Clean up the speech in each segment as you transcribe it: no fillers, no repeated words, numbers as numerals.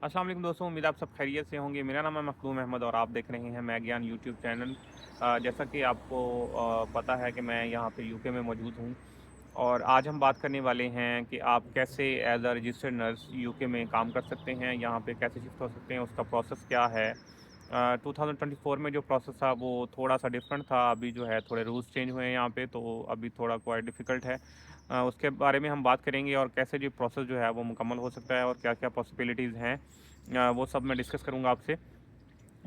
अस्सलाम वालेकुम दोस्तों, उम्मीद है आप सब खैरियत से होंगे। मेरा नाम है मखदूम अहमद और आप देख रहे हैं मैं ज्ञान यूट्यूब चैनल। जैसा कि आपको पता है कि मैं यहाँ पे यूके में मौजूद हूँ और आज हम बात करने वाले हैं कि आप कैसे as a registered nurse UK में काम कर सकते हैं, यहाँ पे कैसे शिफ्ट हो सकते हैं, उसका प्रोसेस क्या है। 2024 में जो प्रोसेस था वो थोड़ा सा डिफरेंट था। अभी जो है थोड़े रूल्स चेंज हुए हैं यहाँ पे, तो अभी थोड़ा क्वाइट डिफ़िकल्ट है। उसके बारे में हम बात करेंगे और कैसे जो प्रोसेस जो है वो मुकम्मल हो सकता है और क्या-क्या पॉसिबिलिटीज़ हैं, वो सब मैं डिस्कस करूँगा आपसे।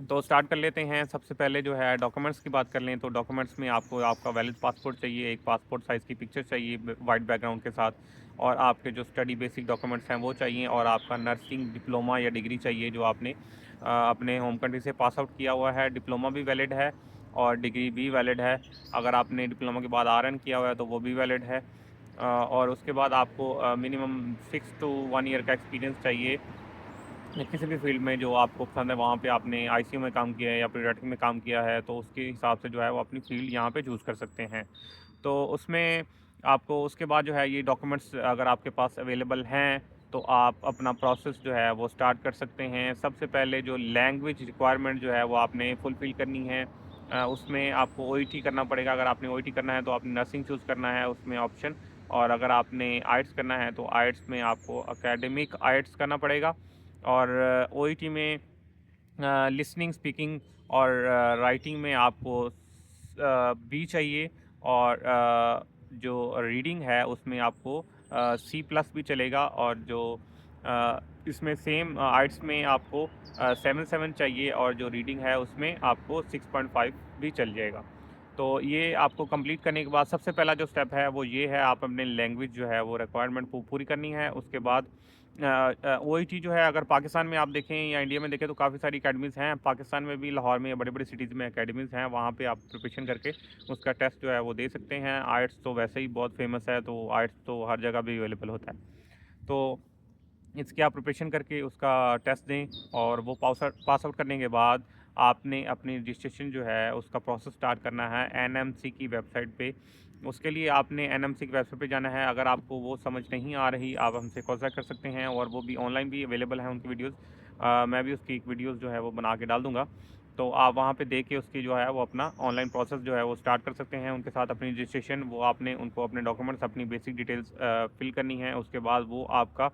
तो स्टार्ट कर लेते हैं। सबसे पहले जो है डॉक्यूमेंट्स की बात कर लें तो डॉक्यूमेंट्स में आपको आपका वैलिड पासपोर्ट चाहिए, एक पासपोर्ट साइज़ की पिक्चर चाहिए वाइट बैकग्राउंड के साथ, और आपके जो स्टडी बेसिक डॉक्यूमेंट्स हैं वो चाहिए, और आपका नर्सिंग डिप्लोमा या डिग्री चाहिए जो आपने अपने होम कंट्री से पास आउट किया हुआ है। डिप्लोमा भी वैलिड है और डिग्री भी वैलिड है। अगर आपने डिप्लोमा के बाद आरएन किया हुआ है तो वो भी वैलिड है। और उसके बाद आपको मिनिमम 6 टू 1 ईयर का एक्सपीरियंस चाहिए किसी भी फील्ड में जो आपको पसंद है। वहाँ पे आपने आईसीयू में काम किया है या पीडियाट्रिक में काम किया है तो उसके हिसाब से जो है वो अपनी फील्ड यहाँ पे चूज़ कर सकते हैं। तो उसमें आपको उसके बाद जो है ये डॉक्यूमेंट्स अगर आपके पास अवेलेबल हैं तो आप अपना प्रोसेस जो है वो स्टार्ट कर सकते हैं। सबसे पहले जो लैंग्वेज रिक्वायरमेंट जो है वो आपने फुलफ़िल करनी है। उसमें आपको ओईटी करना पड़ेगा। अगर आपने ओईटी करना है तो आपने नर्सिंग चूज़ करना है उसमें ऑप्शन, और अगर आपने आइट्स करना है तो आइट्स में आपको एकेडमिक आइट्स करना पड़ेगा। और ओईटी में लिसनिंग, स्पीकिंग और राइटिंग में आपको बी चाहिए, और जो रीडिंग है उसमें आपको सी प्लस भी चलेगा, और जो इसमें सेम आइट्स में आपको 7 चाहिए, और जो रीडिंग है उसमें आपको 6.5 भी चल जाएगा। तो ये आपको कंप्लीट करने के बाद सबसे पहला जो स्टेप है वो ये है, आप अपने लैंग्वेज जो है वो रिक्वायरमेंट पूरी करनी है। उसके बाद ओईटी जो है अगर पाकिस्तान में आप देखें या इंडिया में देखें तो काफ़ी सारी अकेडमीज़ हैं। पाकिस्तान में भी लाहौर में या बड़ी-बड़ी सिटीज़ में अकेडमीज़ हैं, वहाँ पे आप प्रिपरेशन करके उसका टेस्ट जो है वो दे सकते हैं। आइट्स तो वैसे ही बहुत फेमस है, तो आइट्स तो हर जगह भी अवेलेबल होता है। तो इसकी आप प्रिपरेशन करके उसका टेस्ट दें, और वो पास आउट करने के बाद आपने अपनी रजिस्ट्रेशन जो है उसका प्रोसेस स्टार्ट करना है एनएमसी की वेबसाइट पे। उसके लिए आपने एनएमसी की वेबसाइट पे जाना है। अगर आपको वो समझ नहीं आ रही, आप हमसे कॉन्टैक्ट कर सकते हैं, और वो भी ऑनलाइन भी अवेलेबल हैं उनकी वीडियोज़। मैं भी उसकी एक वीडियोज़ जो है वो बना के डाल दूँगा। तो आप वहाँ पे देख के उसकी जो है वो अपना ऑनलाइन प्रोसेस जो है वो स्टार्ट कर सकते हैं। उनके साथ अपनी रजिस्ट्रेशन, वो आपने उनको अपने डॉक्यूमेंट्स, अपनी बेसिक डिटेल्स फिल करनी है। उसके बाद वो आपका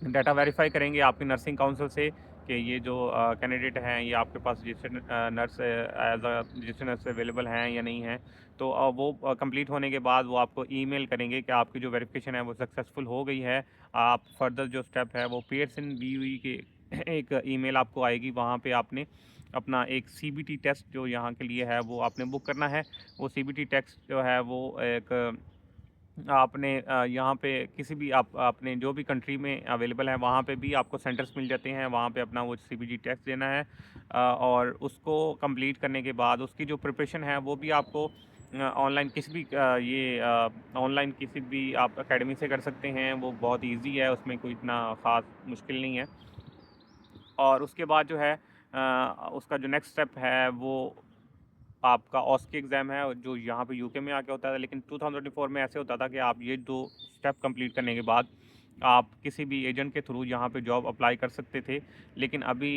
डाटा वेरीफाई करेंगे आपकी नर्सिंग काउंसिल से कि ये जो कैंडिडेट हैं ये आपके पास registered nurse as a registered nurse available हैं या नहीं हैं। तो वो कंप्लीट होने के बाद वो आपको ईमेल करेंगे कि आपकी जो वेरिफिकेशन है वो सक्सेसफुल हो गई है। आप फर्दर जो स्टेप है वो पियर्सन बीयूई के एक ईमेल आपको आएगी, वहाँ पे आपने अपना एक सीबीटी टेस्ट जो यहाँ के लिए है वो आपने बुक करना है। वो सीबीटी टेस्ट जो है वो एक आपने यहाँ पे किसी भी आप अपने जो भी कंट्री में अवेलेबल है वहाँ पे भी आपको सेंटर्स मिल जाते हैं, वहाँ पे अपना वो सीबीटी टेस्ट देना है। और उसको कंप्लीट करने के बाद उसकी जो प्रिपरेशन है वो भी आपको ऑनलाइन किसी भी ऑनलाइन किसी भी आप एकेडमी से कर सकते हैं। वो बहुत इजी है, उसमें कोई इतना ख़ास मुश्किल नहीं है। और उसके बाद जो है उसका जो नेक्स्ट स्टेप है वो आपका ऑस्की एग्ज़ाम है, जो यहाँ पे यूके में आके होता है। लेकिन 2024 में ऐसे होता था कि आप ये 2 स्टेप कंप्लीट करने के बाद आप किसी भी एजेंट के थ्रू यहाँ पे जॉब अप्लाई कर सकते थे। लेकिन अभी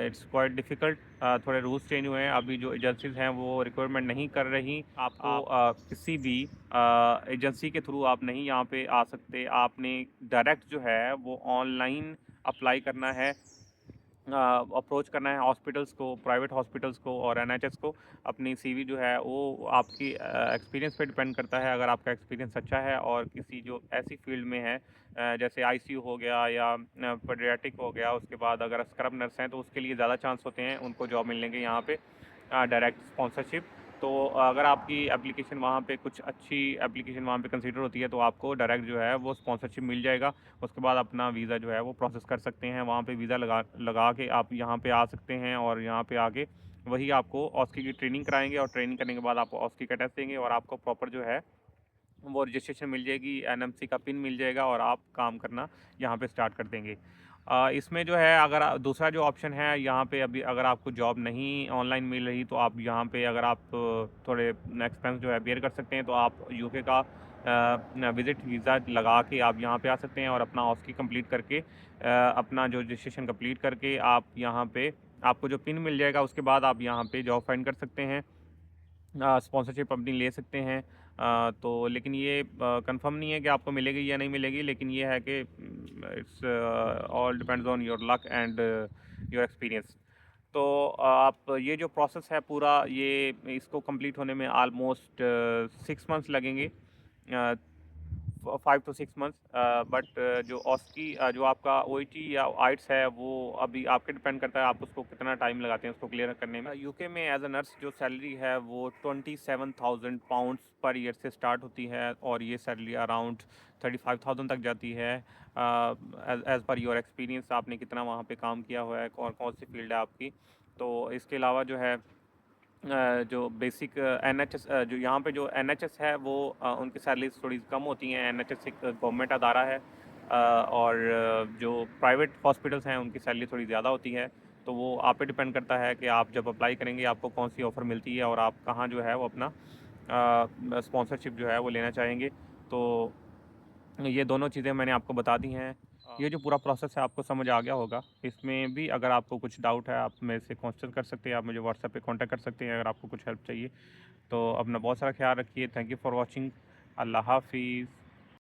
इट्स क्वाइट डिफ़िकल्ट, थोड़े रूल्स चेंज हुए हैं। अभी जो एजेंसीज़ हैं वो रिक्वायरमेंट नहीं कर रही। आपको किसी भी एजेंसी के थ्रू आप नहीं यहाँ पे आ सकते। आपने डायरेक्ट जो है वो ऑनलाइन अप्लाई करना है, अप्रोच करना है हॉस्पिटल्स को, प्राइवेट हॉस्पिटल्स को और एनएचएस को। अपनी सीवी जो है वो आपकी एक्सपीरियंस पे डिपेंड करता है। अगर आपका एक्सपीरियंस अच्छा है और किसी जो ऐसी फील्ड में है जैसे आईसीयू हो गया या पीडियाट्रिक हो गया, उसके बाद अगर स्क्रब नर्स हैं तो उसके लिए ज़्यादा चांस होते हैं उनको जॉब मिलने के यहाँ पे डायरेक्ट स्पॉन्सरशिप। तो अगर आपकी एप्लीकेशन वहाँ पे कुछ अच्छी एप्लीकेशन वहाँ पे कंसीडर होती है तो आपको डायरेक्ट जो है वो स्पॉन्सरशिप मिल जाएगा। उसके बाद अपना वीज़ा जो है वो प्रोसेस कर सकते हैं। वहाँ पे वीज़ा लगा लगा के आप यहाँ पे आ सकते हैं, और यहाँ पे आके वही आपको ऑस्की की ट्रेनिंग कराएँगे, और ट्रेनिंग करने के बाद आपको ऑस्की का टेस्ट देंगे, और आपको प्रॉपर जो है वो रजिस्ट्रेशन मिल जाएगी, एनएमसी का पिन मिल जाएगा, और आप काम करना यहाँ पे स्टार्ट कर देंगे। इसमें जो है अगर दूसरा जो ऑप्शन है यहाँ पे, अभी अगर आपको जॉब नहीं ऑनलाइन मिल रही तो आप यहाँ पे अगर आप थोड़े एक्सपेंस जो है बेयर कर सकते हैं तो आप यूके का विज़िट वीज़ा लगा के आप यहाँ पे आ सकते हैं और अपना ऑस्की कंप्लीट करके अपना जो रजिस्ट्रेशन कंप्लीट करके आप यहाँ पे आपको जो पिन मिल जाएगा उसके बाद आप यहाँ पे जॉब फाइंड कर सकते हैं। स्पॉन्सरशिप अपनी ले सकते हैं। तो लेकिन ये कंफर्म नहीं है कि आपको मिलेगी या नहीं मिलेगी, लेकिन ये है कि it's all depends on your luck and your experience. तो आप ये जो प्रोसेस है पूरा, ये इसको कंप्लीट होने में ऑलमोस्ट 6 मंथ्स लगेंगे, 5 to 6 मंथ्स। बट जो ऑस्की जो आपका ओईटी या आइट्स है वो अभी आपके डिपेंड करता है आप उसको कितना टाइम लगाते हैं उसको क्लियर करने में। यूके में एज अ नर्स जो सैलरी है वो 27,000 पाउंड्स पर ईयर से स्टार्ट होती है और ये सैलरी अराउंड 35,000 तक जाती है। एज़ पर योर एक्सपीरियंस आपने कितना वहाँ पे काम किया हुआ है और कौन सी फील्ड है आपकी। तो इसके अलावा जो है जो बेसिक एनएचएस जो यहाँ पे जो एनएचएस है वो उनकी सैलरीज थोड़ी कम होती हैं। एनएचएस एक गवर्नमेंट अदारा है और जो प्राइवेट हॉस्पिटल्स हैं उनकी सैलरी थोड़ी ज़्यादा होती है। तो वो आप पे डिपेंड करता है कि आप जब अप्लाई करेंगे आपको कौन सी ऑफ़र मिलती है और आप कहाँ जो है वो अपना स्पॉन्सरशिप जो है वो लेना चाहेंगे। तो ये दोनों चीज़ें मैंने आपको बता दी हैं। ये जो पूरा प्रोसेस है आपको समझ आ गया होगा। इसमें भी अगर आपको कुछ डाउट है आप मेरे से क्वेश्चन कर सकते हैं, आप मुझे व्हाट्सएप पे कांटेक्ट कर सकते हैं अगर आपको कुछ हेल्प चाहिए। तो अपना बहुत सारा ख्याल रखिए। Thank you for watching. अल्लाह हाफ़िज़।